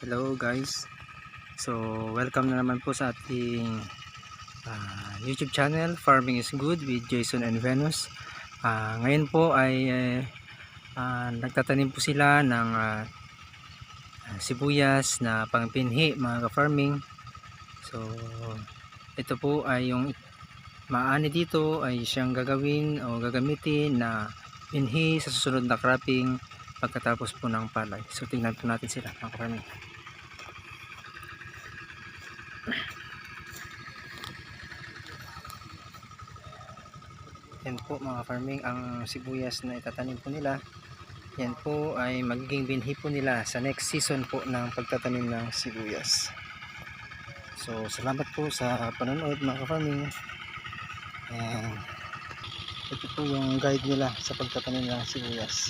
Hello guys. So welcome na naman po sa ating YouTube channel Farming is Good with Jason and Venus. Ngayon po ay nagtatanim po sila ng sibuyas na pangpinhi mga ka-farming. So ito po ay yung maani dito ay siyang gagawin o gagamitin na pinhi sa susunod na cropping pagkatapos po ng palay. So tingnan po natin sila mga ka-farming. Yan po mga farming ang sibuyas na itatanim po nila. Yan po ay magiging binhi po nila sa next season po ng pagtatanim ng sibuyas. So salamat po sa panonood mga farming. Ito po yung guide nila sa pagtatanim ng sibuyas.